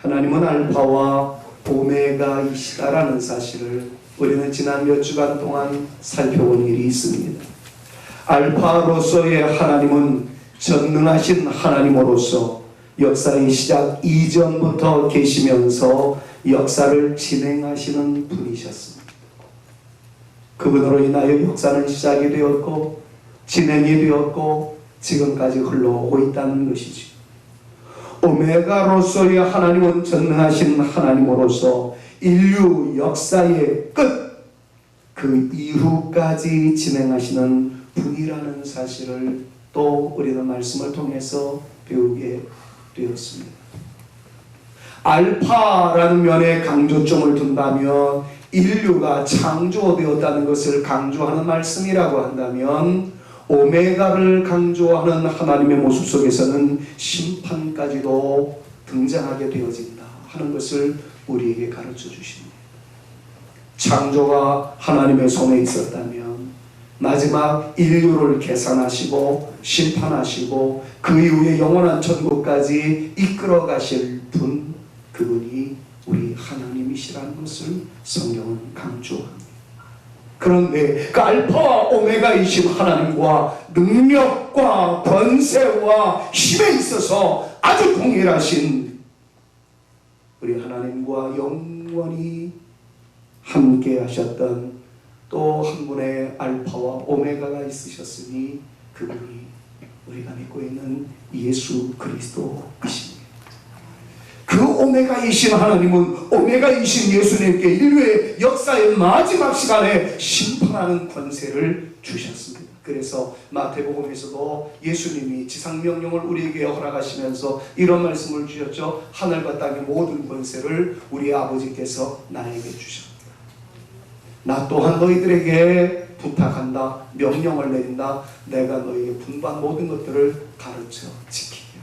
하나님은 알파와 오메가이시다라는 사실을 우리는 지난 몇 주간 동안 살펴본 일이 있습니다. 알파로서의 하나님은 전능하신 하나님으로서 역사의 시작 이전부터 계시면서 역사를 진행하시는 분이셨습니다. 그분으로 인하여 역사는 시작이 되었고 진행이 되었고 지금까지 흘러오고 있다는 것이지. 오메가로서의 하나님은 전능하신 하나님으로서 인류 역사의 끝, 그 이후까지 진행하시는 분이라는 사실을 또 우리는 말씀을 통해서 배우게 되었습니다. 알파라는 면에 강조점을 둔다면 인류가 창조되었다는 것을 강조하는 말씀이라고 한다면 오메가를 강조하는 하나님의 모습 속에서는 심판까지도 등장하게 되어진다 하는 것을 우리에게 가르쳐 주십니다. 창조가 하나님의 손에 있었다면 마지막 인류를 계산하시고 심판하시고 그 이후에 영원한 천국까지 이끌어 가실 분, 그분이 우리 하나님이시라는 것을 성경은 강조합니다. 그런데 그 알파와 오메가이신 하나님과 능력과 권세와 힘에 있어서 아주 동일하신 우리 하나님과 영원히 함께 하셨던 또 한 분의 알파와 오메가가 있으셨으니 그분이 우리가 믿고 있는 예수 그리스도이십니다. 그 오메가이신 하나님은 오메가이신 예수님께 인류의 역사의 마지막 시간에 심판하는 권세를 주셨습니다. 그래서 마태복음에서도 예수님이 지상명령을 우리에게 허락하시면서 이런 말씀을 주셨죠. 하늘과 땅의 모든 권세를 우리 아버지께서 나에게 주셨다. 나 또한 너희들에게 부탁한다. 명령을 내린다. 내가 너희에게 분부한 모든 것들을 가르쳐 지키게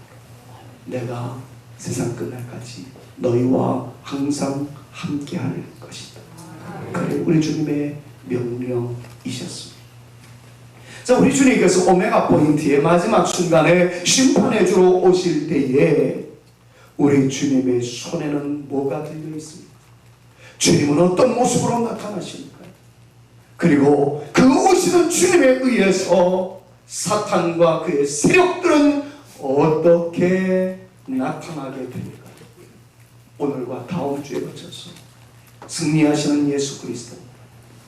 하라. 내가 세상 끝날까지 너희와 항상 함께할 것이다. 그래 우리 주님의 명령이셨습니다. 자, 우리 주님께서 오메가 포인트의 마지막 순간에 심판해 주러 오실 때에 우리 주님의 손에는 뭐가 들려 있습니까? 주님은 어떤 모습으로 나타나십니까? 그리고 그 오시는 주님에 의해서 사탄과 그의 세력들은 어떻게 나타나게 됩니까? 오늘과 다음 주에 거쳐서 승리하시는 예수 그리스도,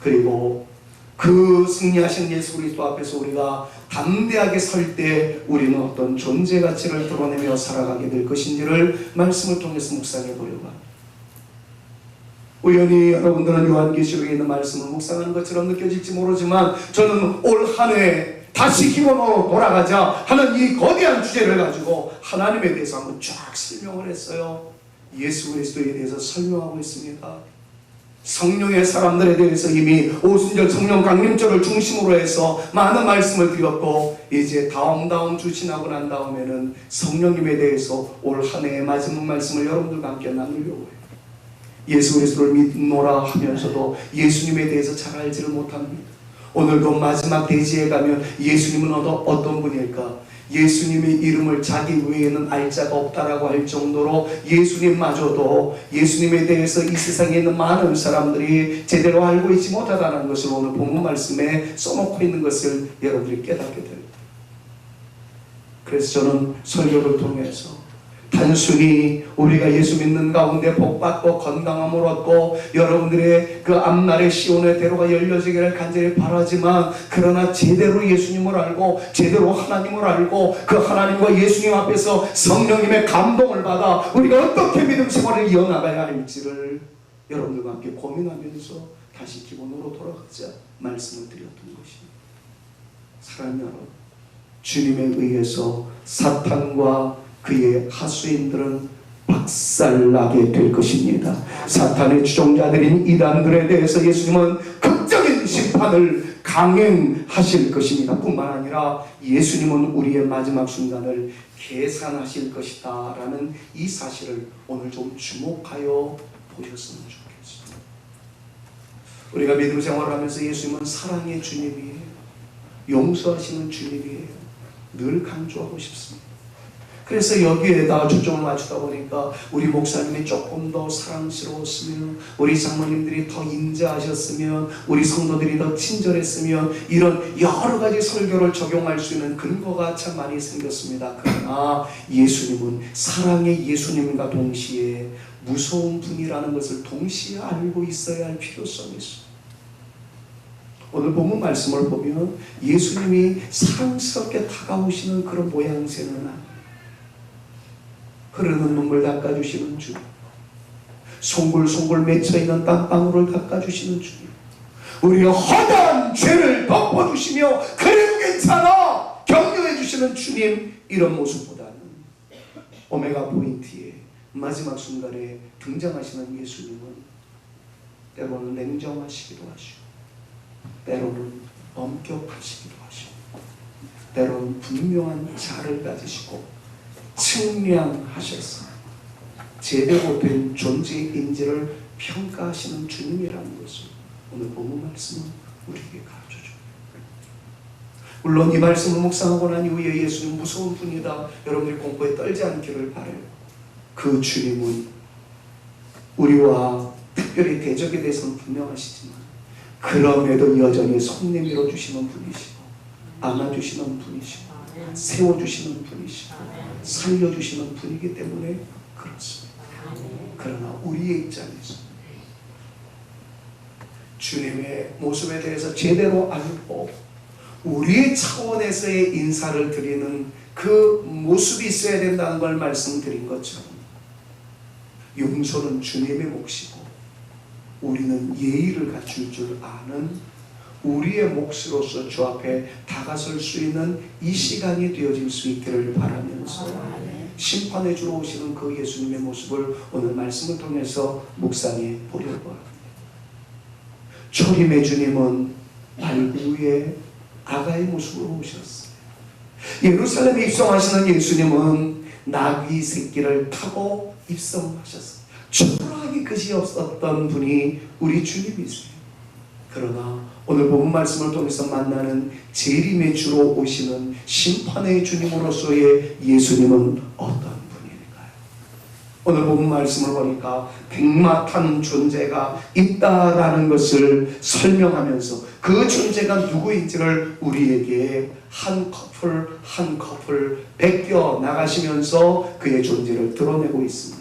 그리고 그 승리하신 예수 그리스도 앞에서 우리가 담대하게 설 때 우리는 어떤 존재 가치를 드러내며 살아가게 될 것인지를 말씀을 통해서 묵상해 보려고 합니다. 우연히 여러분들은 요한계시록에 있는 말씀을 묵상하는 것처럼 느껴질지 모르지만 저는 올 한 해 다시 기본으로 돌아가자 하는 이 거대한 주제를 가지고 하나님에 대해서 한번 쫙 설명을 했어요. 예수 그리스도에 대해서 설명하고 있습니다. 성령의 사람들에 대해서 이미 오순절 성령 강림절을 중심으로 해서 많은 말씀을 드렸고, 이제 다음 주 지나고 난 다음에는 성령님에 대해서 올 한 해의 마지막 말씀을 여러분들과 함께 나누려고 해요. 예수 그리스도를 믿노라 하면서도 예수님에 대해서 잘 알지를 못합니다. 오늘도 마지막 대지에 가면 예수님은 어떤 분일까? 예수님의 이름을 자기 외에는 알 자가 없다라고 할 정도로 예수님마저도 예수님에 대해서 이 세상에 있는 많은 사람들이 제대로 알고 있지 못하다는 것을 오늘 본문 말씀에 써놓고 있는 것을 여러분들이 깨닫게 됩니다. 그래서 저는 설교를 통해서 단순히 우리가 예수 믿는 가운데 복받고 건강함을 얻고 여러분들의 그 앞날의 시온의 대로가 열려지기를 간절히 바라지만, 그러나 제대로 예수님을 알고 제대로 하나님을 알고 그 하나님과 예수님 앞에서 성령님의 감동을 받아 우리가 어떻게 믿음 생활을 이어나가야 할지를 여러분들과 함께 고민하면서 다시 기본으로 돌아가자 말씀을 드렸던 것입니다. 사랑하는 여러분, 주님에 의해서 사탄과 그의 하수인들은 박살나게 될 것입니다. 사탄의 주종자들인 이단들에 대해서 예수님은 극적인 심판을 강행하실 것입니다. 뿐만 아니라 예수님은 우리의 마지막 순간을 계산하실 것이다 라는 이 사실을 오늘 좀 주목하여 보셨으면 좋겠습니다. 우리가 믿음 생활을 하면서 예수님은 사랑의 주님이에요. 용서하시는 주님이에요. 늘 강조하고 싶습니다. 그래서 여기에다 초점을 맞추다 보니까 우리 목사님이 조금 더 사랑스러웠으면, 우리 장모님들이 더 인자하셨으면, 우리 성도들이 더 친절했으면, 이런 여러 가지 설교를 적용할 수 있는 근거가 참 많이 생겼습니다. 그러나 예수님은 사랑의 예수님과 동시에 무서운 분이라는 것을 동시에 알고 있어야 할 필요성이 있어요. 오늘 본문 말씀을 보면 예수님이 사랑스럽게 다가오시는 그런 모양새는 아니에요. 흐르는 눈물 닦아주시는 주님, 송골송골 맺혀있는 땀방울을 닦아주시는 주님, 우리의 허다한 죄를 덮어주시며 그래도 괜찮아 격려해주시는 주님, 이런 모습보다는 오메가 포인트의 마지막 순간에 등장하시는 예수님은 때로는 냉정하시기도 하시고, 때로는 엄격하시기도 하시고, 때로는 분명한 자를 가지시고 측량하셔서 제대로 된 존재의 인지를 평가하시는 주님이라는 것을 오늘 본문 말씀은 우리에게 가르쳐줍니다. 물론 이 말씀을 묵상하고 난 이후에 예수님 무서운 분이다, 여러분들이 공포에 떨지 않기를 바라요. 그 주님은 우리와 특별히 대적에 대해서는 분명하시지만 그럼에도 여전히 손 내밀어 주시는 분이시고, 안아주시는 분이시고, 세워주시는 분이시고, 살려주시는 분이기 때문에 그렇습니다. 그러나 우리의 입장에서 주님의 모습에 대해서 제대로 알고 우리의 차원에서의 인사를 드리는 그 모습이 있어야 된다는 걸 말씀드린 것처럼, 용서는 주님의 몫이고 우리는 예의를 갖출 줄 아는 우리의 몫으로서 주 앞에 다가설 수 있는 이 시간이 되어질 수 있기를 바라면서 심판해 주러 오시는 그 예수님의 모습을 오늘 말씀을 통해서 묵상해 보려고 합니다. 초림의 주님은 발구의 아가의 모습으로 오셨어요. 예루살렘에 입성하시는 예수님은 나귀 새끼를 타고 입성하셨어요. 초라하기 끝이 없었던 분이 우리 주님이세요. 그러나 오늘 본문 말씀을 통해서 만나는 재림의 주로 오시는 심판의 주님으로서의 예수님은 어떤 분일까요? 오늘 본문 말씀을 보니까 백마 탄 존재가 있다라는 것을 설명하면서 그 존재가 누구인지를 우리에게 한 커플 한 커플 베껴 나가시면서 그의 존재를 드러내고 있습니다.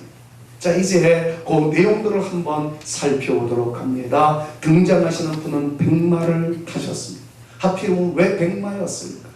자, 이제 그 내용들을 한번 살펴보도록 합니다. 등장하시는 분은 백마를 타셨습니다. 하필이면 왜 백마였을까?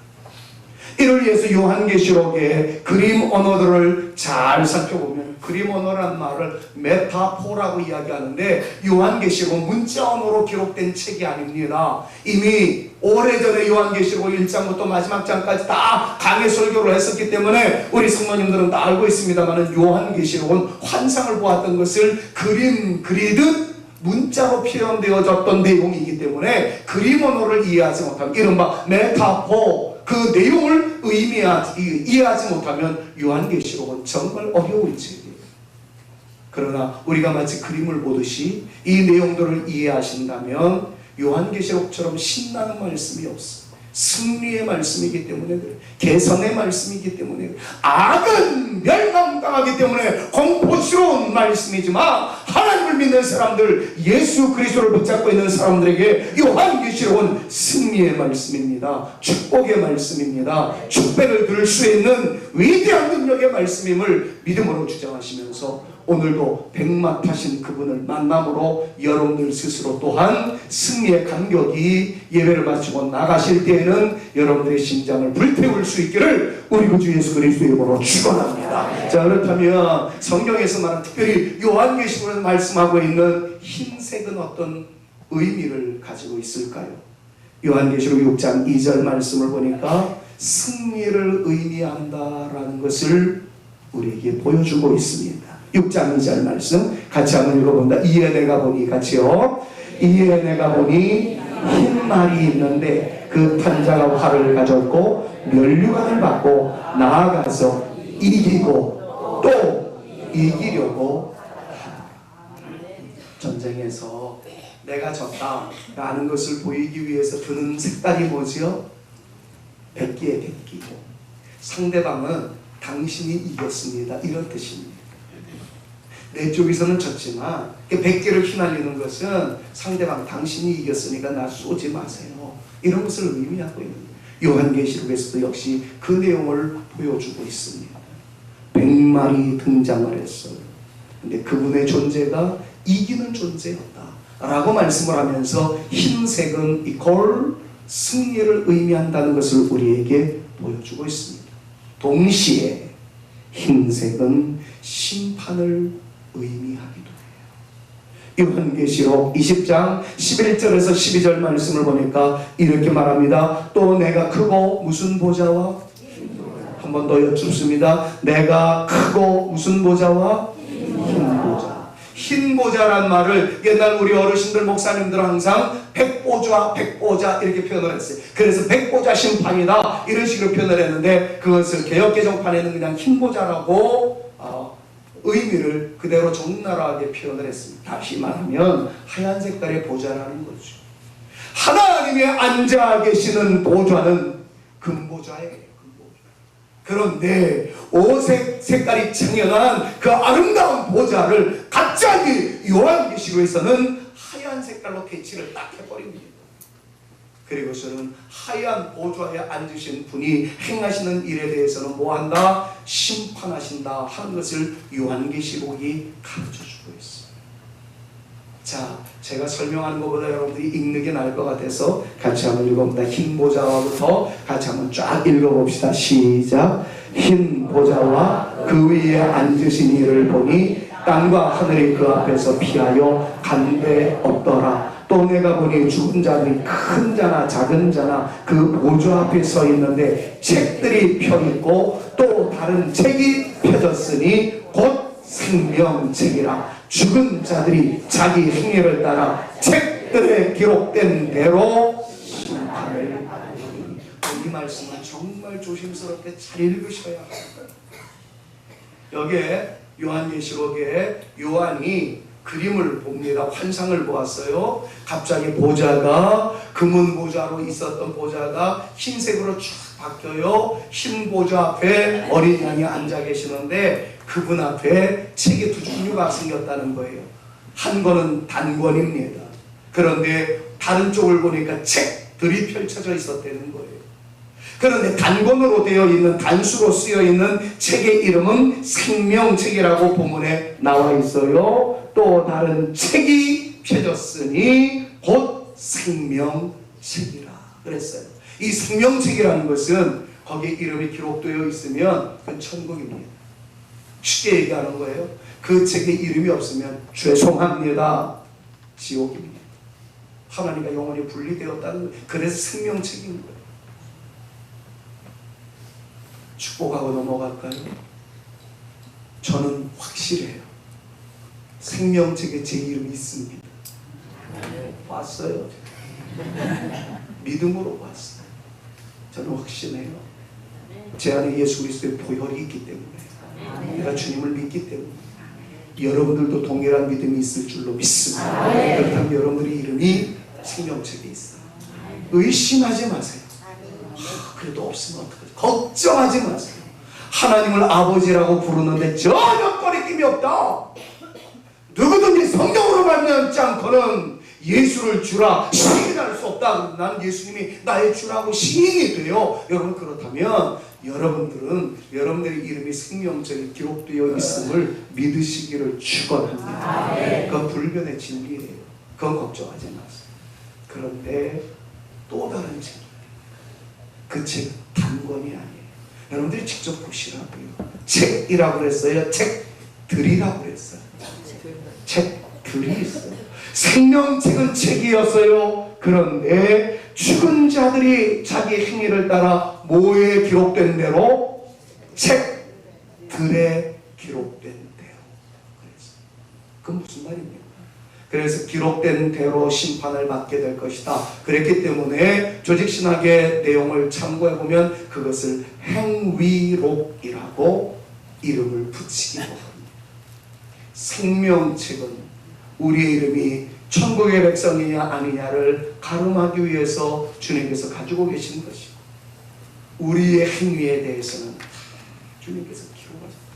이를 위해서 요한계시록의 그림 언어들을 잘 살펴보면, 그림 언어란 말을 메타포라고 이야기하는데 요한계시록은 문자 언어로 기록된 책이 아닙니다. 이미 오래전에 요한계시록 1장부터 마지막 장까지 다 강해 설교를 했었기 때문에 우리 성도님들은 다 알고 있습니다만, 요한계시록은 환상을 보았던 것을 그림 그리듯 문자로 표현되어졌던 내용이기 때문에 그림 언어를 이해하지 못하면, 이른바 메타포, 그 내용을 이해하지 못하면 요한계시록은 정말 어려운 책이에요. 그러나 우리가 마치 그림을 보듯이 이 내용들을 이해하신다면 요한계시록처럼 신나는 말씀이 없어요. 승리의 말씀이기 때문에 그래요. 개선의 말씀이기 때문에 그래요. 악은 멸망당하기 때문에 공포스러운 말씀이지만 하나님을 믿는 사람들, 예수 그리스도를 붙잡고 있는 사람들에게 요한계시록은 승리의 말씀입니다. 축복의 말씀입니다. 축복을 들을 수 있는 위대한 능력의 말씀임을 믿음으로 주장하시면서 오늘도 백마 타신 그분을 만남으로 여러분들 스스로 또한 승리의 간격이 예배를 마치고 나가실 때에는 여러분들의 심장을 불태울 수 있기를 우리 구주 예수 그리스도의 이름으로 축원합니다. 자, 그렇다면 성경에서 말하는, 특별히 요한계시록에서 말씀하고 있는 흰색은 어떤 의미를 가지고 있을까요? 요한계시록 6장 2절 말씀을 보니까 승리를 의미한다라는 것을 우리에게 보여주고 있습니다. 6장 2절 말씀 같이 한번 읽어본다. 이에 내가 보니, 같이요. 이에 내가 보니 흰 말이 있는데 그 탄자가 활을 가졌고 면류관을 받고 나아가서 이기고 또 이기려고 하라. 전쟁에서 내가 졌다라는 것을 보이기 위해서 드는 색깔이 뭐지요? 백기의 백기. 상대방은 당신이 이겼습니다. 이런 뜻입니다. 내 쪽에서는 졌지만 100개를 휘날리는 것은 상대방 당신이 이겼으니까 나 쏘지 마세요. 이런 것을 의미하고 있는 거예요. 요한계시록에서도 역시 그 내용을 보여주고 있습니다. 100마리 등장을 했어요. 근데 그분의 존재가 이기는 존재였다 라고 말씀을 하면서 흰색은 이퀄 승리를 의미한다는 것을 우리에게 보여주고 있습니다. 동시에 흰색은 심판을 의미하기도 해요. 요한계시록 20장 11절에서 12절 말씀을 보니까 이렇게 말합니다. 또 내가 크고 무슨 보좌와 한 번 더 여쭙습니다. 내가 크고 무슨 보좌와 흰 보좌. 흰 보좌란 말을 옛날 우리 어르신들 목사님들은 항상 백보좌 백보좌 이렇게 표현을 했어요. 그래서 백보좌 심판이다 이런 식으로 표현을 했는데 그것을 개역개정판에는 그냥 흰 보좌라고 의미를 그대로 적나라하게 표현을 했습니다. 다시 말하면 하얀 색깔의 보좌라는 거죠. 하나님이 앉아 계시는 보좌는 금보좌예요. 그런데 오색 색깔이 청연한 그 아름다운 보좌를 갑자기 요한계시록에서는 하얀 색깔로 배치를 딱 해버립니다. 그리고서는 하얀 보좌에 앉으신 분이 행하시는 일에 대해서는 뭐한다? 심판하신다 하는 것을 요한계시록이 가르쳐주고 있어요. 자, 제가 설명하는 것보다 여러분들이 읽는 게 나을 것 같아서 같이 한번 읽어봅니다. 흰 보좌부터 같이 한번 쫙 읽어봅시다. 시작. 흰 보좌와 그 위에 앉으신 이를 보니 땅과 하늘이 그 앞에서 피하여 간데 없더라. 또 내가 보니 죽은 자들이 큰 자나 작은 자나 그 보좌 앞에 서 있는데 책들이 펴있고 또 다른 책이 펴졌으니 곧 생명책이라. 죽은 자들이 자기 행위를 따라 책들에 기록된 대로 심판을 받으니. 이 말씀은 정말 조심스럽게 잘 읽으셔야 합니다. 여기에 요한계시록에 요한이 그림을 봅니다. 환상을 보았어요. 갑자기 보좌가 금은 보좌로 있었던 보좌가 흰색으로 쫙 바뀌어요. 흰 보좌 앞에 어린 양이 앉아 계시는데 그분 앞에 책이 두 종류가 생겼다는 거예요. 한 권은 단권입니다. 그런데 다른 쪽을 보니까 책들이 펼쳐져 있었다는 거예요. 그런데 단권으로 되어 있는, 단수로 쓰여 있는 책의 이름은 생명책이라고 본문에 나와 있어요. 또 다른 책이 펴졌으니 곧 생명책이라 그랬어요. 이 생명책이라는 것은 거기에 이름이 기록되어 있으면 그건 천국입니다. 쉽게 얘기하는 거예요. 그 책에 이름이 없으면 죄송합니다. 지옥입니다. 하나님과 영원히 분리되었다는 거예요. 그래서 생명책인 거예요. 축복하고 넘어갈까요? 저는 확실해요. 생명책에 제 이름이 있습니다. 봤어요. 믿음으로 봤어요. 저는 확신해요. 제 안에 예수 그리스도의 보혈이 있기 때문에, 내가 주님을 믿기 때문에 여러분들도 동일한 믿음이 있을 줄로 믿습니다. 그렇다면 여러분들의 이름이 생명책에 있어요. 의심하지 마세요. 그래도 없으면 어떡하지? 걱정하지 마세요. 하나님을 아버지라고 부르는데 전혀 꺼리낌이 없다. 누구든지 성령으로 말미암지 않고는 예수를 주라 시인할 수 없다. 난 예수님이 나의 주라고 시인이 돼요. 여러분, 그렇다면 여러분들은 여러분들의 이름이 생명책에 기록되어 있음을 믿으시기를 축원합니다. 그건 불변의 진리예요. 그건 걱정하지 마세요. 그런데 또 다른 책, 그 책 단권이 아니에요. 여러분들이 직접 보시라고요. 책이라고 그랬어요? 책들이라고 그랬어요. 책들이 있어요. 생명책은 책이었어요. 그런데 죽은 자들이 자기 행위를 따라 뭐에 기록된 대로? 책들에 기록된 대로. 그건 무슨 말입니까? 그래서 기록된 대로 심판을 받게 될 것이다. 그랬기 때문에 조직신학의 내용을 참고해보면 그것을 행위록이라고 이름을 붙이기도 합니다. 생명책은 우리의 이름이 천국의 백성이냐 아니냐를 가름하기 위해서 주님께서 가지고 계신 것이고, 우리의 행위에 대해서는 주님께서 기록하셨다.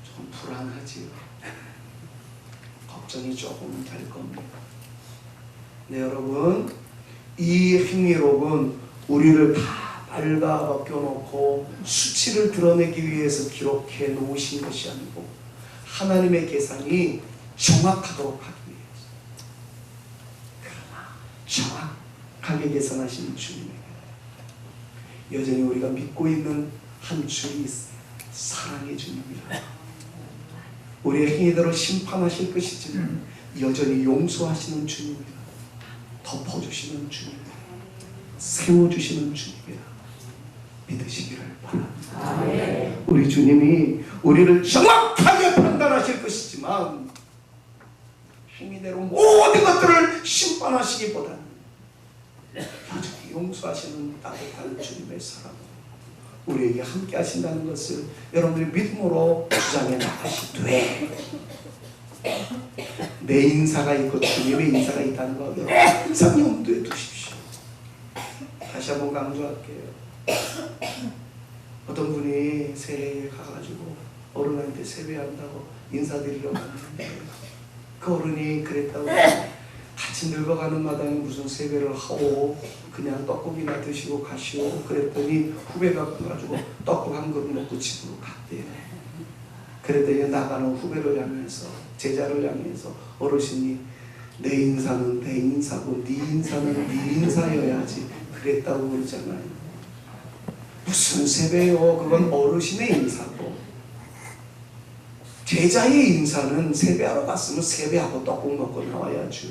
좀 불안하지요. 걱정이 조금은 될 겁니다. 네, 여러분, 이 행위록은 우리를 다 발가 벗겨놓고 수치를 드러내기 위해서 기록해 놓으신 것이 아니고 하나님의 계산이 정확하도록 하기 위해서, 그러나 정확하게 계산하신 주님에게 여전히 우리가 믿고 있는 한 주님이 있어요. 사랑의 주님이라. 우리의 행위대로 심판하실 것이지만 여전히 용서하시는 주님이라. 덮어주시는 주님이라. 세워주시는 주님이라. 믿으시기를 바랍니다. 우리 주님이 우리를 정확하게 판단하실 것이지만 행위대로 모든 것들을 심판하시기보다는 여전히 용서하시는 따뜻한 주님의 사랑으로 우리에게 함께 하신다는 것을 여러분들이 믿음으로 주장해 나가시되, 내 인사가 있고 주님의 인사가 있다는 거 여러분 항상 염두에 두십시오. 다시 한번 강조할게요. 어떤 분이 새해에 가가지고 어른한테 세배한다고 인사드리러 갔는데 그 어른이 그랬다고 같이 늙어가는 마당에 무슨 세배를 하고 그냥 떡국이나 드시고 가시오. 그랬더니 후배가 가가지고 떡국 한 그릇 먹고 집으로 갔대요. 그랬더니 나가는 후배를 향해서, 제자를 향해서 어르신이 내 인사는 내 인사고 네 인사는 네 인사여야지 그랬다고 그러잖아요. 무슨 세배요? 그건 어르신의 인사고, 제자의 인사는 세배하러 갔으면 세배하고 떡국 먹고 나와야죠.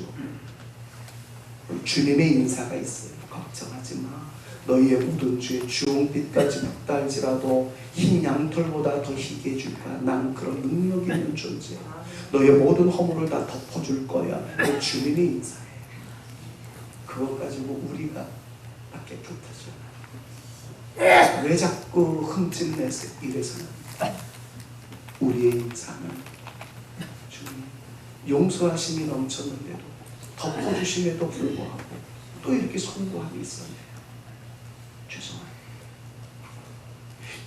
주님의 인사가 있어요. 걱정하지 마. 너희의 모든 죄 주홍빛까지 벽달지라도 흰 양털보다 더 희게 해줄 거야. 난 그런 능력 있는 존재야. 너희의 모든 허물을 다 덮어줄 거야. 그 주님의 인사예요. 그것 가지고 우리가 밖에 못하잖아. 왜 자꾸 흠집내서 이래서는 우리의 인사는 주님 용서하심이 넘쳤는데도 덮어주심에도 불구하고 또 이렇게 선고함이 있었네요. 죄송합니다.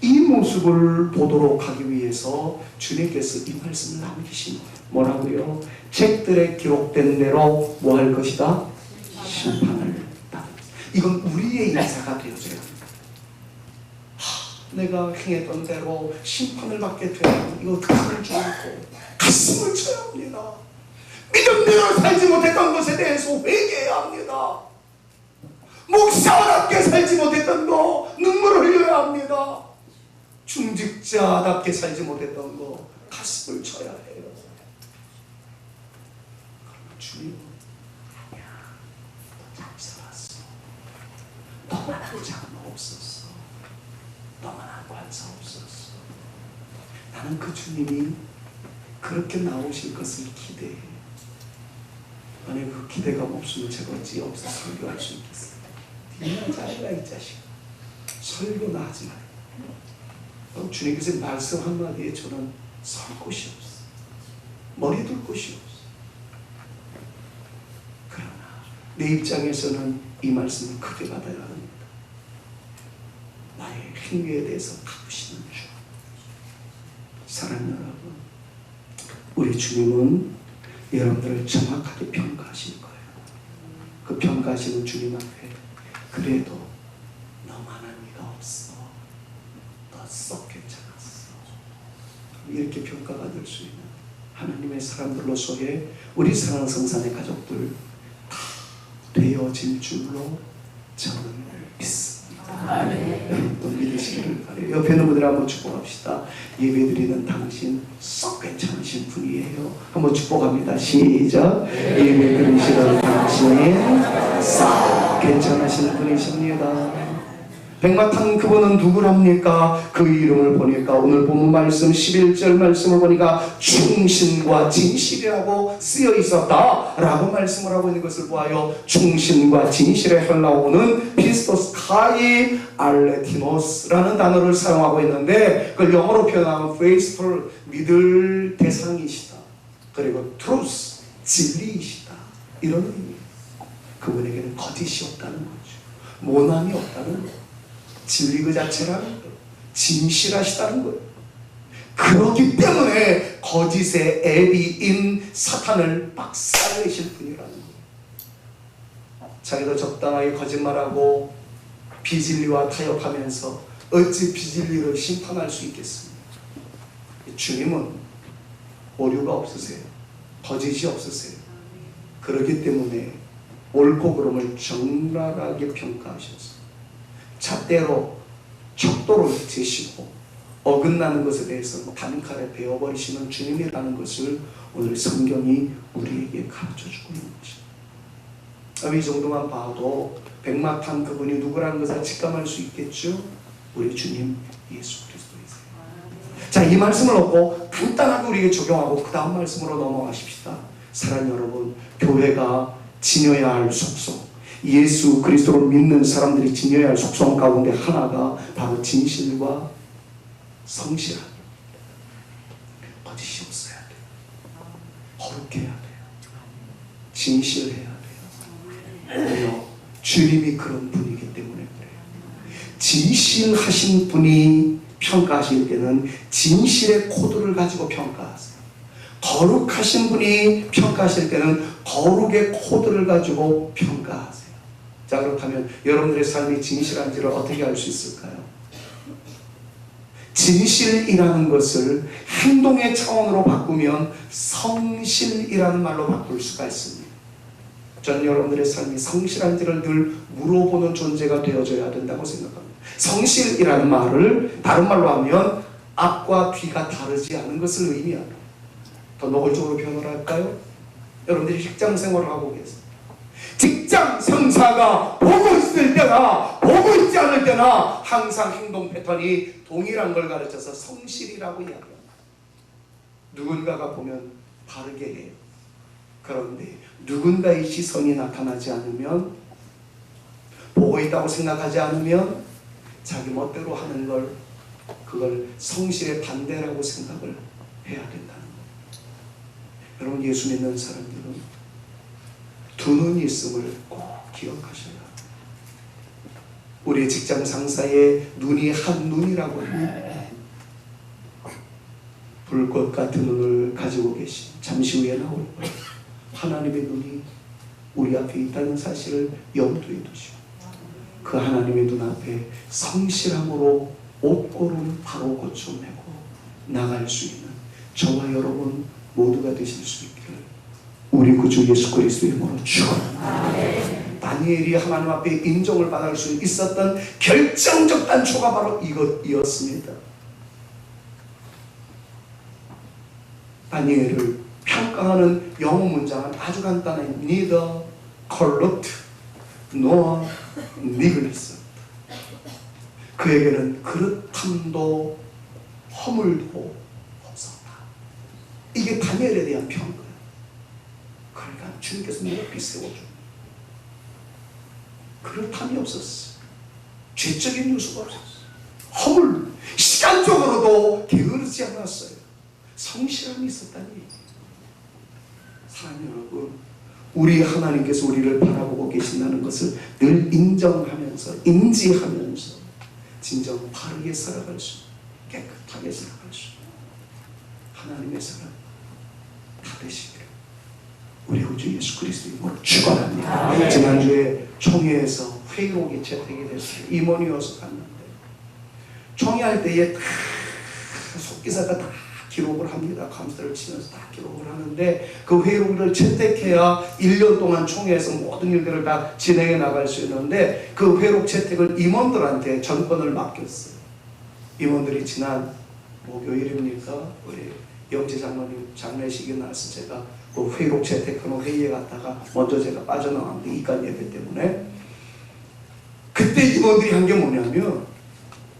이 모습을 보도록 하기 위해서 주님께서 이 말씀을 남기신 거예요. 뭐라고요? 책들에 기록된 대로 뭐 할 것이다? 심판을 받을. 이건 우리의 인사가 되어져야 합니다. 내가 행했던 대로 심판을 받게 되면 이거 어떻게 하는 줄 알고 가슴을 쳐야 합니다. 믿음대로 살지 못했던 것에 대해서 회개해야 합니다. 목사답게 살지 못했던 거 눈물을 흘려야 합니다. 중직자답게 살지 못했던 거 가슴을 쳐야 해요. 그러면 주님은 아니야, 너 잘 살았어. 너만한 장은 없었어. 너만한 관사 없었어. 나는 그 주님이 그렇게 나오실 것을 기대해. 만약 그 기대감 없으면 제가 어찌 여기서 설교할 수 있겠어요? 니나 잘해라 이 자식아. 설교나 하지 말고. 주님께서 말씀 한마디에 저는 설 곳이 없어. 머리 둘 곳이 없어. 그러나 내 입장에서는 이 말씀을 크게 받아야 합니다. 나의 행위에 대해서 갚으시는 주. 사랑하는 여러분, 우리 주님은 여러분들을 정확하게 평가하실 거예요. 그 평가하시는 주님 앞에 그래도 너만한 이가 없어. 너 썩 괜찮았어. 이렇게 평가가 될 수 있는 하나님의 사람들로서의 우리 사랑하는 성산의 가족들 다 되어질 줄로 저는 믿습니다. 여러분 믿으시기를 바라요. 옆에 있는 분들 한번 축복합시다. 예배드리는 당신 썩 괜찮으신 분이에요. 한번 축복합니다. 시작. 예배드리시는 당신 썩 괜찮으신 분이십니다. 백마탄 그분은 누구랍니까? 그 이름을 보니까 오늘 본문 말씀 11절 말씀을 보니까 충신과 진실이라고 쓰여 있었다 라고 말씀을 하고 있는 것을 보아요. 충신과 진실의 헬라어는 피스토스 카이 알레티노스라는 단어를 사용하고 있는데 그걸 영어로 표현하면 faithful, 믿을 대상이시다. 그리고 truth, 진리이시다. 이런 의미. 그분에게는 거짓이 없다는 거죠. 모난이 없다는 거죠. 진리 그 자체라는 거예요. 진실하시다는 거예요. 그렇기 때문에 거짓의 애비인 사탄을 박살내실 분이라는 거예요. 자기도 적당하게 거짓말하고 비진리와 타협하면서 어찌 비진리를 심판할 수 있겠습니까? 주님은 오류가 없으세요. 거짓이 없으세요. 그렇기 때문에 옳고 그름을 적나라하게 평가하셨어요. 잣대로 척도를 재시고 어긋나는 것에 대해서 단칼에 베어버리시는 주님이라는 것을 오늘 성경이 우리에게 가르쳐주고 있는 것입니다. 이 정도만 봐도 백마탄 그분이 누구라는 것을 직감할 수 있겠죠? 우리 주님 예수 그리스도이세요. 자, 이 말씀을 얻고 간단하게 우리에게 적용하고 그 다음 말씀으로 넘어가십시다. 사랑하는 여러분, 교회가 지녀야 할 속성, 예수 그리스도를 믿는 사람들이 지녀야 할 속성 가운데 하나가 바로 진실과 성실함. 거짓이 없어야 돼요. 거룩해야 돼요. 진실해야 돼요. 주님이 그런 분이기 때문에 그래요. 진실하신 분이 평가하실 때는 진실의 코드를 가지고 평가하세요. 거룩하신 분이 평가하실 때는 거룩의 코드를 가지고 평가하세요. 자, 그렇다면 여러분들의 삶이 진실한지를 어떻게 알 수 있을까요? 진실이라는 것을 행동의 차원으로 바꾸면 성실이라는 말로 바꿀 수가 있습니다. 저는 여러분들의 삶이 성실한지를 늘 물어보는 존재가 되어줘야 된다고 생각합니다. 성실이라는 말을 다른 말로 하면 앞과 뒤가 다르지 않은 것을 의미합니다. 더 노골적으로 표현을 할까요? 여러분들이 직장 생활을 하고 계세요. 직장 상사가 보고 있을 때나 보고 있지 않을 때나 항상 행동 패턴이 동일한 걸 가르쳐서 성실이라고 이야기합니다. 누군가가 보면 다르게 해요. 그런데 누군가의 시선이 나타나지 않으면, 보고 있다고 생각하지 않으면 자기 멋대로 하는 걸, 그걸 성실의 반대라고 생각을 해야 된다는 거예요. 여러분, 예수 믿는 사람들은 두 눈이 있음을 꼭 기억하셔야 합니다. 우리 직장 상사의 눈이 한 눈이라고 합니다. 불꽃 같은 눈을 가지고 계신, 잠시 후에 나올 거예요. 하나님의 눈이 우리 앞에 있다는 사실을 염두에 두시고 그 하나님의 눈앞에 성실함으로 옷고름 바로 고쳐내고 나갈 수 있는 저와 여러분 모두가 되실 수 있기를 우리 구주 예수 그리스도의 이름으로 축원합니다. 다니엘이 하나님 앞에 인정을 받을 수 있었던 결정적 단초가 바로 이것이었습니다. 다니엘을 평가하는 영어 문장은 아주 간단해요. Neither corrupt nor neglect. 그에게는 그릇함도 허물도 없었다. 이게 다니엘에 대한 평가예요. 그러니까 주님께서 높이 세워줍니다. 그릇함이 없었어. 죄적인 요소가 없었어. 허물, 시간적으로도 게으르지 않았어요. 성실함이 있었다니. 사랑하는 여러분, 우리 하나님께서 우리를 바라보고 계신다는 것을 늘 인정하면서, 인지하면서 진정 바르게 살아갈 수, 깨끗하게 살아갈 수 하나님의 사람 다 되시기를 우리 구주 예수 그리스도의 이름으로 축원합니다. 지난주에 총회에서 회의록이 채택이 됐어요. 임원이어서 갔는데 총회할 때에 다 속기사가 다 기록을 합니다. 감사를 치면서 다 기록을 하는데 그 회의록을 채택해야 1년 동안 총회에서 모든 일들을 다 진행해 나갈 수 있는데 그 회의록 채택을 임원들한테 전권을 맡겼어요. 임원들이 지난 목요일입니까? 우리 영재 장로님 장례식이 나서 제가 그 회의록 채택하는 회의에 갔다가 먼저 제가 빠져나왔는데 이간 예배 때문에 그때 임원들이 한 게 뭐냐면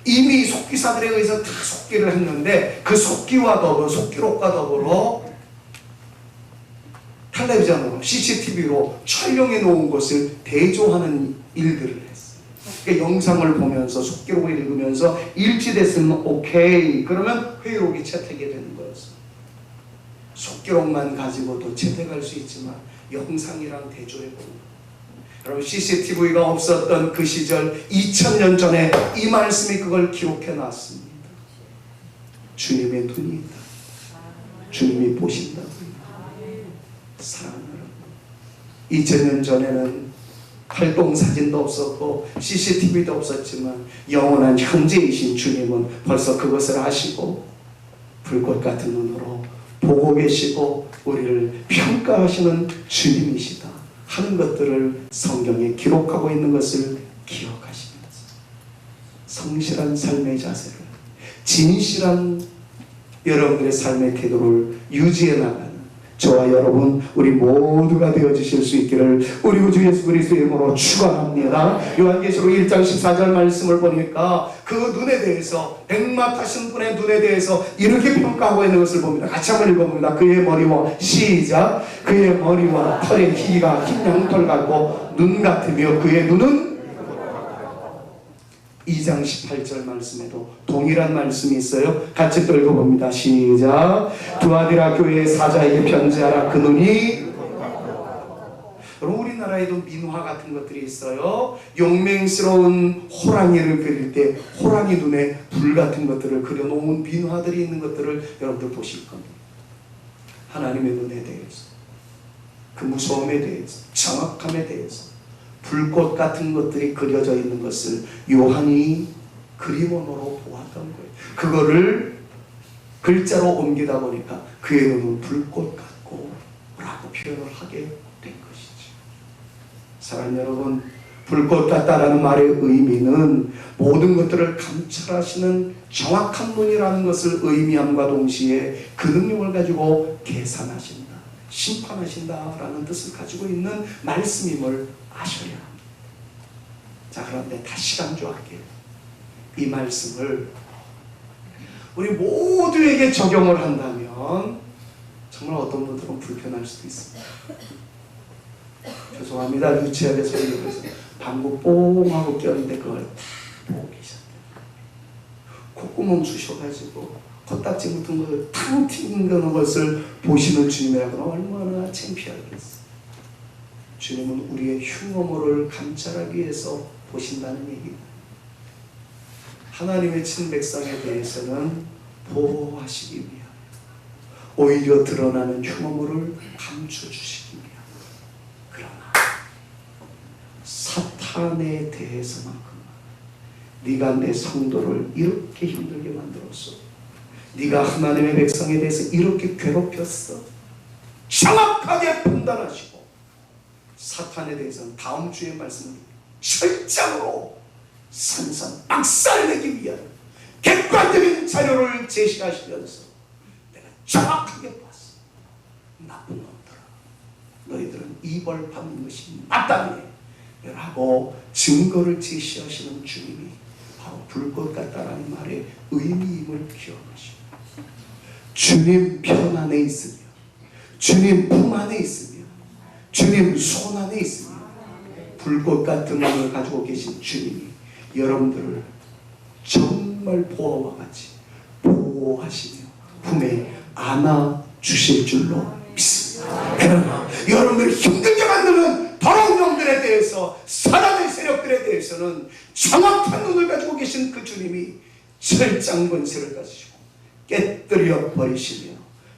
이미 속기사들에 의해서 다 속기를 했는데 그 속기와 더불어 속기록과 더불어 텔레비전으로 CCTV로 촬영해 놓은 것을 대조하는 일들을 했어요. 그러니까 영상을 보면서 속기록을 읽으면서 일치됐으면 오케이, 그러면 회의록이 채택이 되는 거였어요. 속기록만 가지고도 채택할 수 있지만 영상이랑 대조해 보는 거예요. 여러분, CCTV가 없었던 그 시절 2000년 전에 이 말씀이 그걸 기록해 놨습니다. 주님의 눈이 있다. 주님이 보신다고요. 사랑하는 여러분, 2000년 전에는 활동사진도 없었고 CCTV도 없었지만 영원한 현재이신 주님은 벌써 그것을 아시고 불꽃 같은 눈으로 보고 계시고 우리를 평가하시는 주님이시다 하는 것들을 성경에 기록하고 있는 것을 기억하시면서 성실한 삶의 자세를, 진실한 여러분들의 삶의 태도를 유지해 나가는 저와 여러분 우리 모두가 되어주실 수 있기를 우리 구주 예수 그리스도의 이름으로 축원합니다. 요한계시록 1장 14절 말씀을 보니까 그 눈에 대해서, 백마 타신 분의 눈에 대해서 이렇게 평가하고 있는 것을 봅니다. 같이 한번 읽어봅니다. 그의 머리와, 시작, 그의 머리와 털의 희가 흰 양털 같고 눈 같으며 그의 눈은 2장 18절 말씀에도 동일한 말씀이 있어요. 같이 또 읽어봅니다. 시작. 두아디라 교회의 사자에게 편지하라. 그 눈이, 여러분 우리나라에도 민화 같은 것들이 있어요. 용맹스러운 호랑이를 그릴 때 호랑이 눈에 불 같은 것들을 그려놓은 민화들이 있는 것들을 여러분들 보실 겁니다. 하나님의 눈에 대해서, 그 무서움에 대해서, 정확함에 대해서, 불꽃 같은 것들이 그려져 있는 것을 요한이 그림원으로 보았던 거예요. 그거를 글자로 옮기다 보니까 그의 눈은 불꽃 같고 라고 표현을 하게 된 것이죠. 사랑하는 여러분, 불꽃 같다라는 말의 의미는 모든 것들을 감찰하시는 정확한 눈이라는 것을 의미함과 동시에 그 능력을 가지고 계산하신다, 심판하신다라는 뜻을 가지고 있는 말씀임을 아셔야 합니다. 자, 그런데 다시 강조할게요. 이 말씀을 우리 모두에게 적용을 한다면 정말 어떤 분들은 불편할 수도 있습니다. 죄송합니다. 유치하게서 이렇게 방구 뽕 하고 꼈는데 그걸 다 보고 계셨대요. 콧구멍 쑤셔가지고 콧딱지 묻은 것을 탕 튀는 것을 보시는 주님이라고는 얼마나 창피하겠어요. 주님은 우리의 흉어모를 감찰하기 위해서 보신다는 얘기입니다. 하나님의 친백성에 대해서는 보호하시기 위하여, 오히려 드러나는 흉어모를 감춰주시기 위하여. 그러나 사탄에 대해서만큼은 네가 내 성도를 이렇게 힘들게 만들었어, 네가 하나님의 백성에 대해서 이렇게 괴롭혔어, 정확하게 판단하시고 사탄에 대해서는 다음 주에 말씀을 철저으로 산산박살내기 위한 객관적인 자료를 제시하시면서 내가 정확하게 봤어. 나쁜 놈들아, 너희들은 이 벌 받는 것이 마땅해 라고 증거를 제시하시는 주님이 바로 불꽃 같다라는 말의 의미임을 기억하시고, 주님 편 안에 있으며 주님 품 안에 있으며 주님 손 안에 있으며 불꽃 같은 마음을 가지고 계신 주님이 여러분들을 정말 보아와 같이 보호하시며 품에 안아 주실 줄로 믿습니다. 그러나 여러분들을 힘들게 만드는 더러운 놈들에 대해서, 사단의 세력들에 대해서는 정확한 눈을 가지고 계신 그 주님이 철장 권세를 가지시고 깨뜨려 버리시며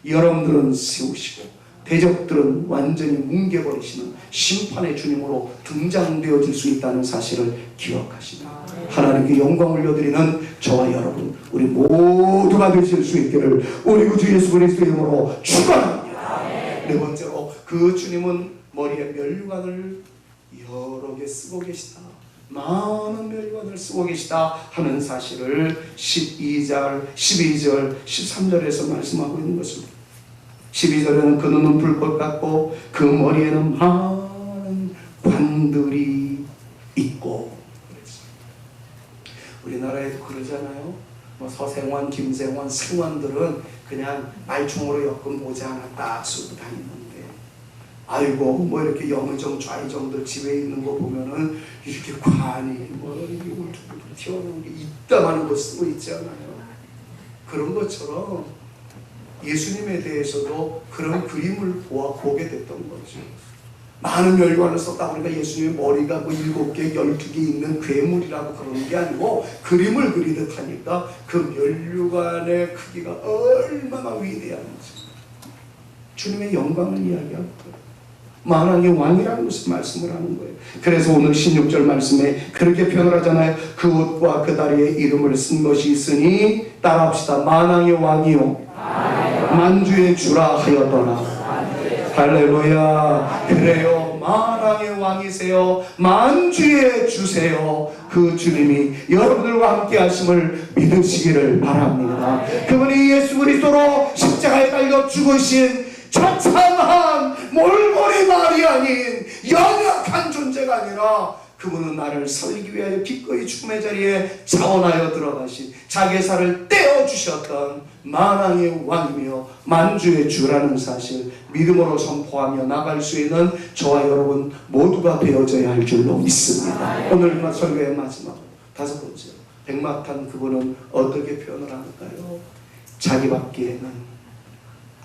여러분들은 세우시고 대적들은 완전히 뭉개버리시는 심판의 주님으로 등장되어질 수 있다는 사실을 기억하시며 하나님께 영광 올려드리는 저와 여러분 우리 모두가 되실 수 있기를 우리 구주 예수 그리스도의 이름으로 축원합니다. 네 번째로, 그 주님은 머리에 멸관을 여러 개 쓰고 계시다, 많은 멸관을 쓰고 계시다 하는 사실을 12절, 13절에서 말씀하고 있는 것입니다. 12절에는 그 눈은 불꽃 같고 그 머리에는 많은 관들이 있고 그랬어요. 우리나라에도 그러잖아요. 뭐 서생원, 김생원, 생원들은 그냥 말총으로 엮은 모자 하나 딱 쓰고 다니는데, 아이고 뭐 이렇게 영의정 좌의정들 집에 있는 거 보면은 이렇게 관이 뭐 이렇게 울퉁불퉁 튀어나오는 게 있다라는 거 쓰고 있지 않아요? 그런 것처럼 예수님에 대해서도 그런 그림을 보게 됐던 거죠. 많은 멸관을 썼다 보니까 예수님의 머리가 뭐 7개, 12개 있는 괴물이라고 그러는 게 아니고 그림을 그리듯 하니까 그 멸관의 크기가 얼마나 위대한지 주님의 영광을 이야기하고 만왕의 왕이라는 것을 말씀을 하는 거예요. 그래서 오늘 16절 말씀에 그렇게 표현을 하잖아요. 그 옷과 그 다리에 이름을 쓴 것이 있으니 따라합시다. 만왕의 왕이요 만주의 주라 하였더라. 할렐루야. 그래요. 만왕의 왕이세요. 만주의 주세요. 그 주님이 여러분들과 함께 하심을 믿으시기를 바랍니다. 그분이 예수 그리스도로 십자가에 달려 죽으신 처참한 몰골이 말이 아닌 연약한 존재가 아니라 그분은 나를 살리기 위하여 기꺼이 죽음의 자리에 자원하여 들어가신 자기의 살을 떼어주셨던 만왕의 왕이며 만주의 주라는 사실 믿음으로 선포하며 나갈 수 있는 저와 여러분 모두가 되어져야 할 줄로 믿습니다. 오늘 설교의 마지막 5번째 백마탄 그분은 어떻게 표현을 하는가요? 자기밖에는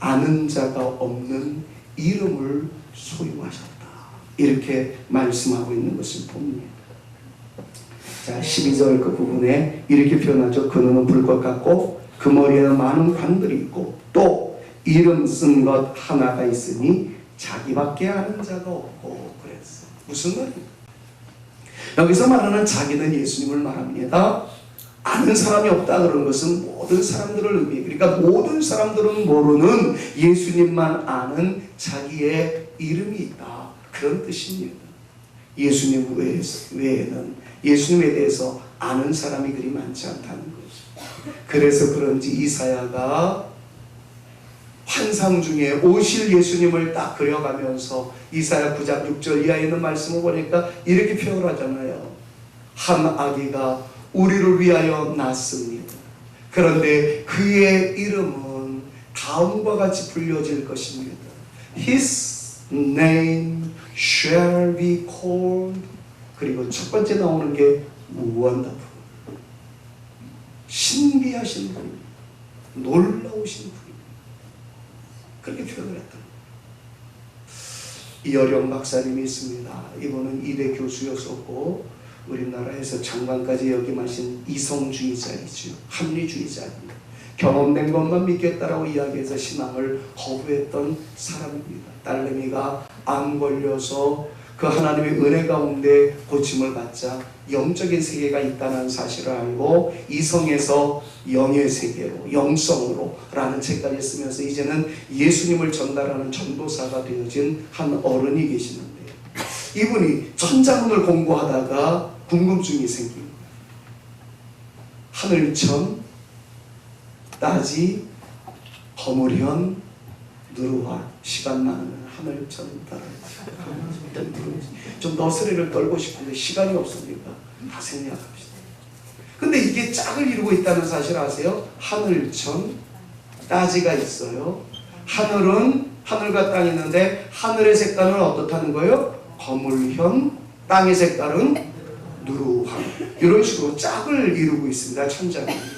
아는 자가 없는 이름을 소유하셨다. 이렇게 말씀하고 있는 것을 봅니다. 자, 12절 그 부분에 이렇게 표현하죠. 그 눈은 불꽃 같고 그 머리에는 많은 관들이 있고 또 이름 쓴 것 하나가 있으니 자기밖에 아는 자가 없고 그랬어. 무슨 말입니까? 여기서 말하는 자기는 예수님을 말합니다. 아는 사람이 없다 그런 것은 모든 사람들을 의미해요. 그러니까 모든 사람들은 모르는 예수님만 아는 자기의 이름이 있다. 그런 뜻입니다. 예수님 외에는 예수님에 대해서 아는 사람이 그리 많지 않다는 거죠. 그래서 그런지 이사야가 환상 중에 오실 예수님을 딱 그려가면서 이사야 9장 6절 이하에 있는 말씀을 보니까 이렇게 표현하잖아요. 한 아기가 우리를 위하여 낳습니다. 그런데 그의 이름은 다음과 같이 불려질 것입니다. His name shall be called. 그리고 첫 번째 나오는 게 wonderful. 신비하신 분, 놀라우신 분. 그렇게 표현을 했다. 이어령 박사님이 있습니다. 이분은 이대 교수였었고 우리나라에서 장관까지 역임하신 이성주의자이죠. 합리주의자입니다. 경험된 것만 믿겠다라고 이야기해서 신앙을 거부했던 사람입니다. 딸내미가 암 걸려서 그 하나님의 은혜 가운데 고침을 받자 영적인 세계가 있다는 사실을 알고 이성에서 영의 세계로 영성으로 라는 책까지 쓰면서 이제는 예수님을 전달하는 전도사가 되어진 한 어른이 계시는데 이분이 천자문을 공부하다가 궁금증이 생긴 거예요. 하늘천, 따지, 거물현, 누르와 시간 많으면 하늘천 따라 좀 너스레를 떨고 싶은데 시간이 없으니까 다 생략합시다. 근데 이게 짝을 이루고 있다는 사실 아세요? 하늘천, 따지가 있어요. 하늘은 하늘과 땅이 있는데 하늘의 색깔은 어떻다는 거예요? 거물현, 땅의 색깔은 누르황. 이런 식으로 짝을 이루고 있습니다. 천자문이.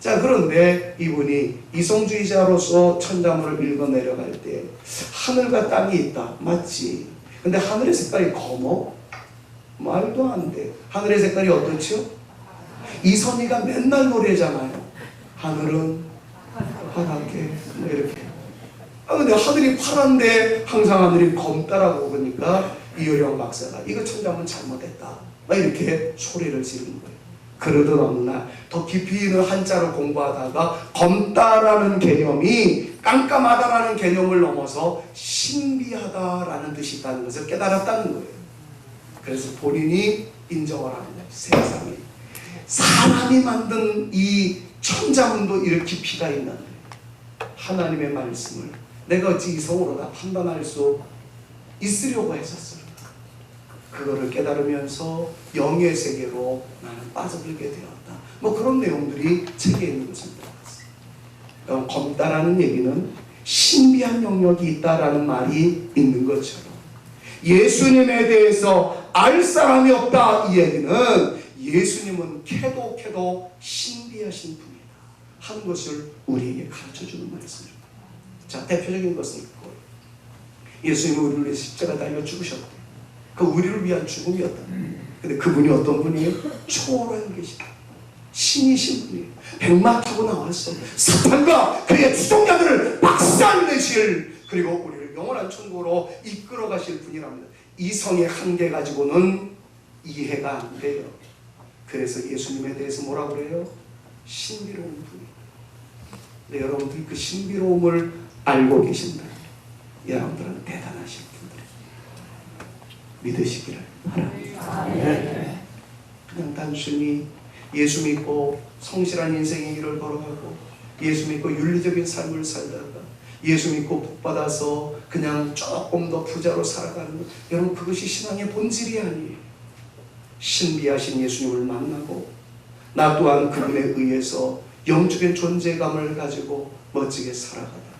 자, 그런데 이분이 이성주의자로서 천자문을 읽어 내려갈 때 하늘과 땅이 있다. 맞지? 근데 하늘의 색깔이 검어? 말도 안 돼. 하늘의 색깔이 어떻죠? 이선희가 맨날 노래잖아요. 하늘은 파랗게 뭐 이렇게. 근데 하늘이 파란데 항상 하늘이 검다라고 그러니까 이효령 박사가 이거 천자문 잘못했다. 이렇게 소리를 지르는 거예요. 그러던 어느 날 더 깊이 있는 한자를 공부하다가 검다라는 개념이 깜깜하다라는 개념을 넘어서 신비하다라는 뜻이 있다는 것을 깨달았다는 거예요. 그래서 본인이 인정을 합니다. 세상에 사람이 만든 이 천자문도 이렇게 깊이가 있는데 하나님의 말씀을 내가 어찌 이성으로 다 판단할 수 있으려고 했었어요. 그거를 깨달으면서 영의 세계로 나는 빠져들게 되었다. 뭐 그런 내용들이 책에 있는 것을 보았어요. 검다라는 얘기는 신비한 영역이 있다라는 말이 있는 것처럼 예수님에 대해서 알 사람이 없다 이 얘기는 예수님은 캐도 신비하신 분이다 하는 것을 우리에게 가르쳐주는 말씀입니다. 자, 대표적인 것은 있고 예수님은 우리를 위해 십자가 달려 죽으셨대. 그 우리를 위한 죽음이었다. 근데 그분이 어떤 분이에요? 초월하여 계시다. 신이신 분이에요. 백마 타고 나왔어. 사탄과 그의 추종자들을 박살내실, 그리고 우리를 영원한 천국으로 이끌어 가실 분이랍니다. 이성의 한계 가지고는 이해가 안 돼요. 그래서 예수님에 대해서 뭐라고 그래요? 신비로운 분이에요. 근데 여러분들이 그 신비로움을 알고 계신다. 여러분들은 대단하신 분들이에요. 믿으시기를 바랍니다. 네. 그냥 단순히 예수 믿고 성실한 인생의 길을 걸어가고, 예수 믿고 윤리적인 삶을 살다가, 예수 믿고 복받아서 그냥 조금 더 부자로 살아가는 것, 여러분 그것이 신앙의 본질이 아니에요. 신비하신 예수님을 만나고 나 또한 그분에 의해서 영적인 존재감을 가지고 멋지게 살아가다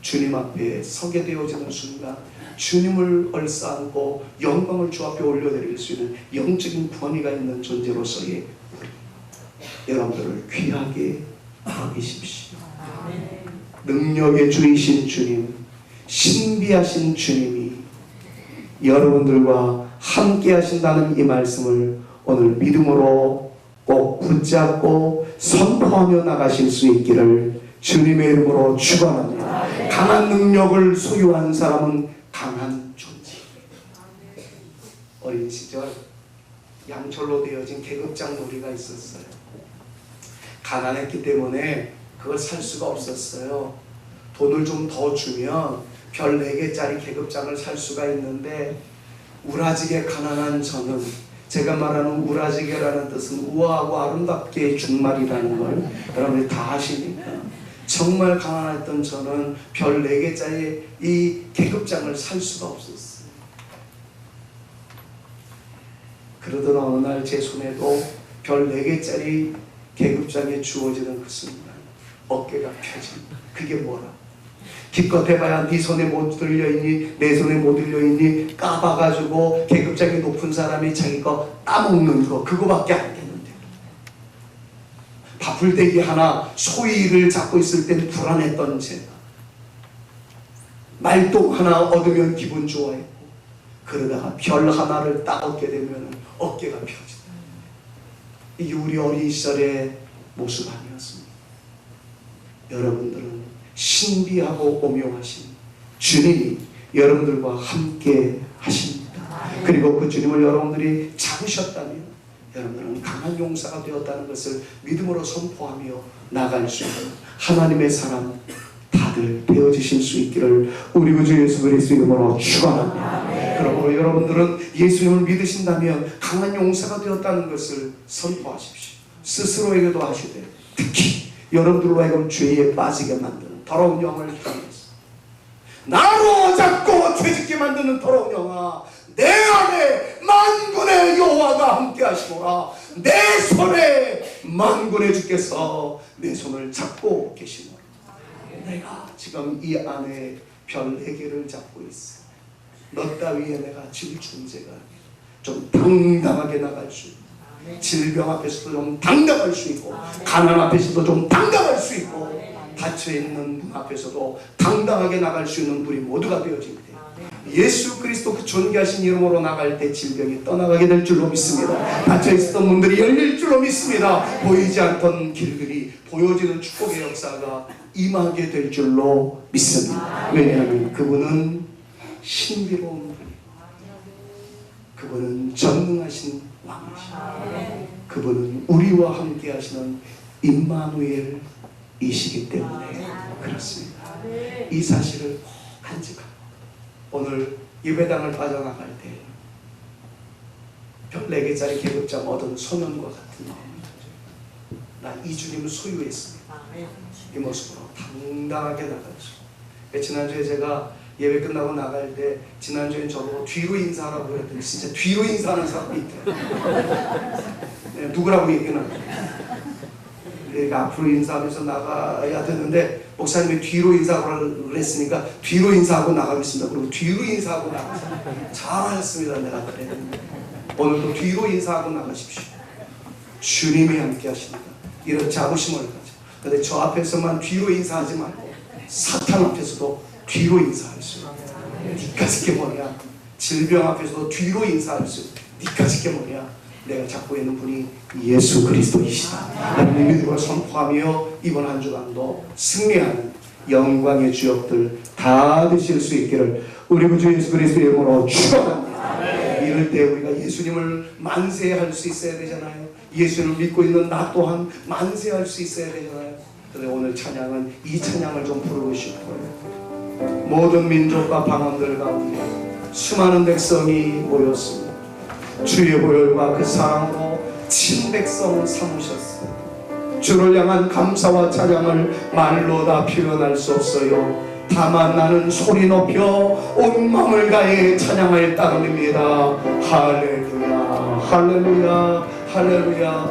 주님 앞에 서게 되어지는 순간 주님을 얼싸안고 영광을 주 앞에 올려드릴 수 있는 영적인 권위가 있는 존재로서의 우리, 여러분들을 귀하게 여기십시오. 능력의 주이신 주님, 신비하신 주님이 여러분들과 함께 하신다는 이 말씀을 오늘 믿음으로 꼭 붙잡고 선포하며 나가실 수 있기를 주님의 이름으로 축원합니다. 강한 능력을 소유한 사람은 강한 존재. 어린 시절 양철로 되어진 계급장 놀이가 있었어요. 가난했기 때문에 그걸 살 수가 없었어요. 돈을 좀 더 주면 별 4개짜리 계급장을 살 수가 있는데, 우라지게 가난한 저는, 제가 말하는 우라지게라는 뜻은 우아하고 아름답게 준말이라는 걸 여러분이 다 아시니까, 정말 가난했던 저는 별 4개짜리 이 계급장을 살 수가 없었어요. 그러던 어느 날 제 손에도 별 4개짜리 계급장에 주어지는 그 순간 어깨가 펴집니다. 그게 뭐라? 기껏 해봐야 네 손에 못 들려있니, 내 손에 못 들려있니, 까봐가지고 계급장이 높은 사람이 자기 거 따먹는 거, 그거밖에 안 되는데, 바풀대기 하나 소위를 잡고 있을 땐 불안했던 제가 말똥 하나 얻으면 기분 좋아했고, 그러다가 별 하나를 따먹게 되면 어깨가 펴진다. 이게 우리 어린 시절의 모습 아니었습니다. 여러분들은 신비하고 오묘하신 주님이 여러분들과 함께 하십니다. 그리고 그 주님을 여러분들이 잡으셨다면 여러분들은 강한 용사가 되었다는 것을 믿음으로 선포하며 나갈 수 있는 하나님의 사람 다들 되어지실 수 있기를 우리 구주 예수 그리스도 이름으로 축원합니다. 그러므로 여러분들은 예수님을 믿으신다면 강한 용사가 되었다는 것을 선포하십시오. 스스로에게도 하시되, 특히 여러분들로 하여금 죄에 빠지게 만드는 더러운 영을 향해서 나로 잡고 죄짓게 만드는 더러운 영아, 내 안에 만군의 여호와가 함께 하시노라. 내 손에 만군의 주께서 내 손을 잡고 계시노라. 내가 지금 이 안에 별 4개를 잡고 있어. 너 따위에 내가 질 존재가 아니야. 좀 당당하게 나갈 수 있고, 질병 앞에서도 좀 당당할 수 있고, 가난 앞에서도 좀 당당할 수 있고, 닫혀있는 문 앞에서도 당당하게 나갈 수 있는 우리 모두가 되어질 때, 예수 그리스도 그 존귀하신 이름으로 나갈 때 질병이 떠나가게 될 줄로 믿습니다. 닫혀있었던 문들이 열릴 줄로 믿습니다. 보이지 않던 길들이 보여지는 축복의 역사가 임하게 될 줄로 믿습니다. 왜냐하면 그분은 신비로운 분이고, 그분은 전능하신 왕이시고, 그분은 우리와 함께 하시는 임마누엘이시기 때문에 그렇습니다. 이 사실을 꼭 간직하고 오늘 예배당을 빠져나갈 때 별 4개짜리 계급장 얻은 소년과 같은 마음을 가지고 나 이 주님을 소유했습니다. 이 모습으로 당당하게 나가죠. 지난주에 제가 예배 끝나고 나갈 때, 지난주엔 저보고 뒤로 인사하라고 그랬더니 진짜 뒤로 인사하는 사람이 있더라고요. 네, 누구라고 얘기는 안 해요. 그러니까 앞으로 인사하면서 나가야 되는데 목사님이 뒤로 인사하라고 그랬으니까 뒤로 인사하고 나가겠습니다. 그리고 뒤로 인사하고 나가서 잘하셨습니다. 내가 그랬는데 오늘도 뒤로 인사하고 나가십시오. 주님이 함께 하십니다. 이런 자부심을 가지고. 근데 저 앞에서만 뒤로 인사하지 말고 사탄 앞에서도 뒤로 인사할 수 있어요. 니까짓 게 뭐냐? 질병 앞에서도 뒤로 인사할 수 니까짓 게 뭐냐? 내가 잡고 있는 분이 예수 그리스도이시다. 라는 믿음으로 선포하며 이번 한 주간도 승리하는 영광의 주역들 다 되실 수 있기를 우리 구주 예수 그리스도의 이름으로 축원합니다. 이럴 때 우리가 예수님을 만세할 수 있어야 되잖아요. 예수님을 믿고 있는 나 또한 만세할 수 있어야 되잖아요. 그런데 오늘 찬양은 이 찬양을 좀 부르고 싶어요. 모든 민족과 방언들 가운데 수많은 백성이 모였습니다. 주의 보혈과 그 사랑으로 친백성을 삼으셨어요. 주를 향한 감사와 찬양을 말로 다 표현할 수 없어요. 다만 나는 소리 높여 온 마음을 다해 찬양할 따름입니다. 할렐루야 할렐루야 할렐루야.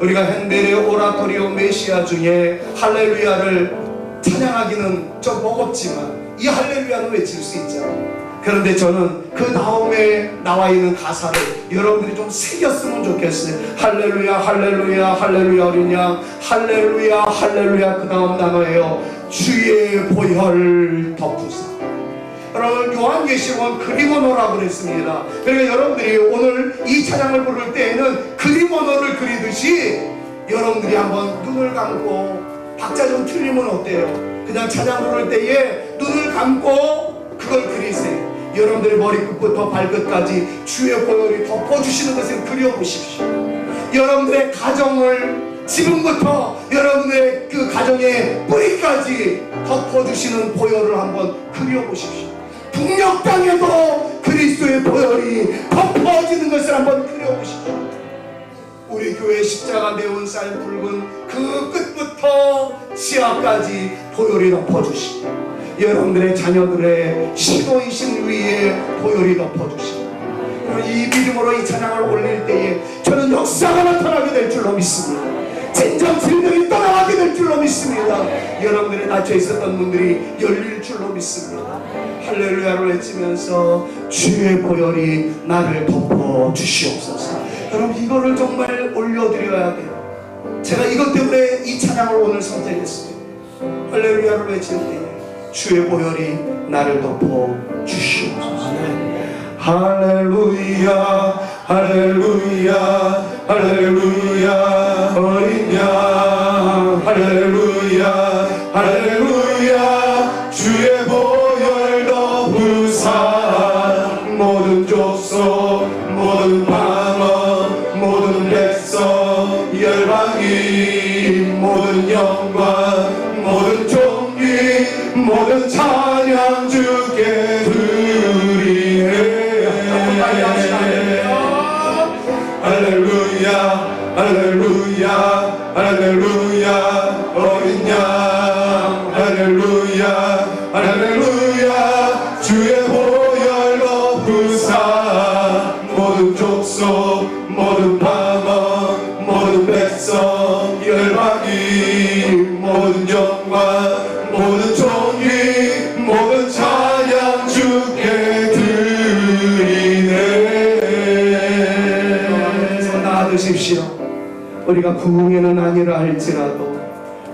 우리가 핸델의 오라토리오 메시아 중에 할렐루야를 찬양하기는 좀 버겁지만 이 할렐루야는 외칠 수 있잖아요. 그런데 저는 그 다음에 나와 있는 가사를 여러분들이 좀 새겼으면 좋겠어요. 할렐루야 할렐루야 할렐루야 어린 양 할렐루야 할렐루야. 그 다음 단어예요. 주의 보혈 덮으사. 여러분 요한계시록은 그리모노라고 그랬습니다. 그러니까 여러분들이 오늘 이 찬양을 부를 때에는 그리모노를 그리듯이 여러분들이 한번 눈을 감고 박자 좀 틀리면 어때요? 그냥 찬양 부를 때에 눈을 감고 그걸 그리세요. 여러분들의 머리끝부터 발끝까지 주의 보혈이 덮어주시는 것을 그려보십시오. 여러분들의 가정을 지금부터 여러분의 그 가정의 뿌리까지 덮어주시는 보혈을 한번 그려보십시오. 북녘 땅에도 그리스도의 보혈이 덮어지는 것을 한번 그려보십시오. 우리 교회 십자가 매운 쌀 붉은 그 끝부터 지하까지 보혈이 덮어주시고 여러분들의 자녀들의 신호이신 위에 보혈이 덮어주시고 이 믿음으로 이 찬양을 올릴 때에 저는 역사가 나타나게 될 줄로 믿습니다. 진정 질병이 떠나가게 될 줄로 믿습니다. 여러분들의 닫혀 있었던 문들이 열릴 줄로 믿습니다. 할렐루야를 외치면서 주의 보혈이 나를 덮어 주시옵소서. 여러분 이거를 정말 올려드려야 돼요. 제가 이것 때문에 이 찬양을 오늘 선택했습니다. 할렐루야를 외칠 때에 주의 보혈이 나를 덮어 주시옵소서. 할렐루야 할렐루야 할렐루야 어린 양 할렐루야 할렐루야 주의 보혈 덮으사 모든 족속 모든 방언 모든 백성 열방이 모든 영광 모든 종기 모든 찬양 주께 드리네. 할렐루야 할렐루야 할렐루야 어린 양 할렐루야 할렐루야 주의 보혈 덮으사 모든 족속 모든 방언 모든 백성 열방이 모든 영광 모든 종기 모든 찬양 주께 드리네. 나아드십시오. 우리가 부흥회는 아니라 할지라도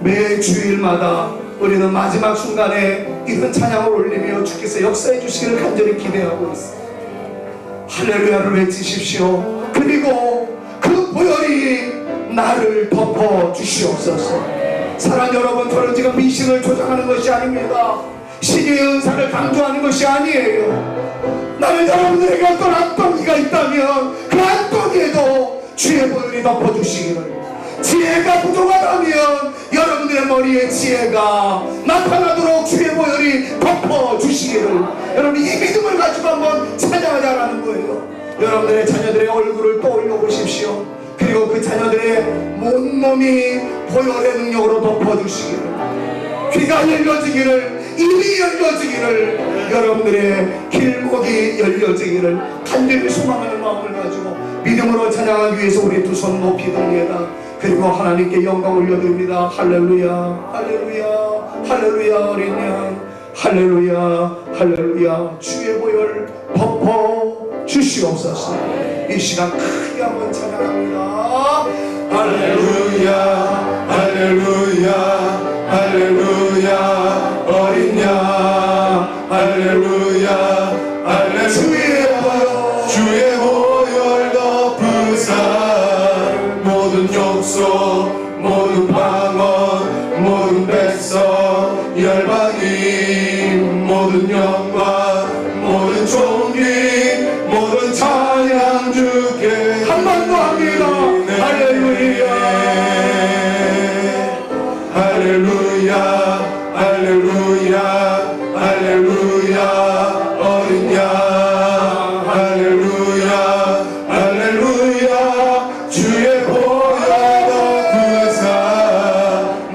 매 주일마다 우리는 마지막 순간에 이런 찬양을 올리며 주께서 역사해 주시기를 간절히 기대하고 있습니다. 할렐루야를 외치십시오. 그리고 그 보혈이 나를 덮어 주시옵소서. 사랑 여러분, 저는 지금 미신을 조장하는 것이 아닙니다. 신의 은사를 강조하는 것이 아니에요. 나는 여러분들에게 어떤 안동이가 있다면 그 안동이에도 주의 보혈이 덮어주시기를, 지혜가 부족하다면 여러분들의 머리에 지혜가 나타나도록 주의 보혈이 덮어주시기를, 여러분 이 믿음을 가지고 한번 찬양하자라는 거예요. 여러분들의 자녀들의 얼굴을 떠올려 보십시오. 그리고 그 자녀들의 온몸이 보혈의 능력으로 덮어주시기를, 귀가 열려지기를, 입이 열려지기를, 여러분들의 길목이 열려지기를 간절히 소망하는 마음을 가지고 믿음으로 찬양하기 위해서 우리 두 손 높이 듭니다. 그리고 하나님께 영광 올려드립니다. 할렐루야 할렐루야 할렐루야 어린 양 할렐루야 할렐루야 주의 보혈 덮어 주시옵소서. 이 시간 크게 한번 찬양합니다. 할렐루야 할렐루야 할렐루야 어린 양 할렐루야 모든 방언 모든 백성 열방이 모든 영광 모든 존귀 모든 찬양 주께 한 번 더 합니다. 할렐루야 할렐루야 할렐루야 할렐루야 어린 양 할렐루야 할렐루야 주의 보혈로 구사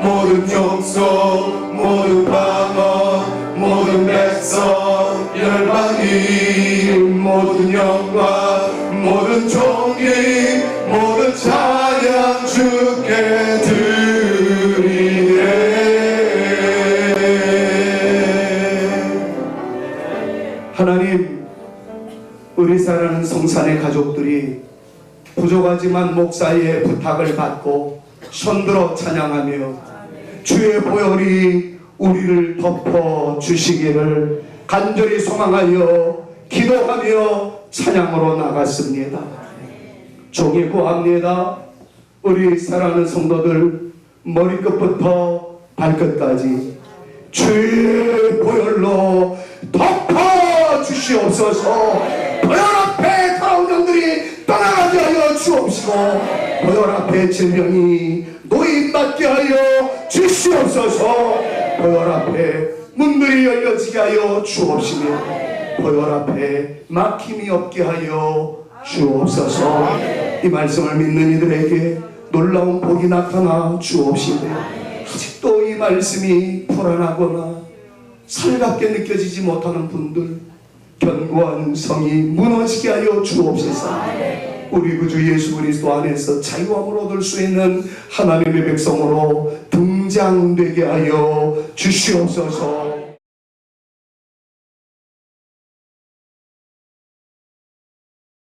모든 영속 모든 방언 모든 백성 열방이 모든 영광 모든 존귀 모든 찬양 주께 드리네. 하나님, 우리 사랑하는 성산의 가족들이 부족하지만 목사의 부탁을 받고 손들어 찬양하며 주의 보혈이 우리를 덮어 주시기를 간절히 소망하여 기도하며 찬양으로 나갔습니다. 종이 구합니다. 우리 사랑하는 성도들 머리끝부터 발끝까지 주의 보혈로 덮어 주시옵소서. 보혈 앞에 더러운 영들이 떠나가게 하여 주옵시고 보혈 앞에 질병이 노임받게 하여 주시옵소서. 보혈 앞에 문들이 열려지게 하여 주옵시며 보혈 앞에 막힘이 없게 하여 주옵소서. 이 말씀을 믿는 이들에게 놀라운 복이 나타나 주옵시되 아직도 이 말씀이 불안하거나 살갑게 느껴지지 못하는 분들 견고한 성이 무너지게 하여 주옵소서. 우리 구주 예수 그리스도 안에서 자유함을 얻을 수 있는 하나님의 백성으로 등장되게 하여 주시옵소서.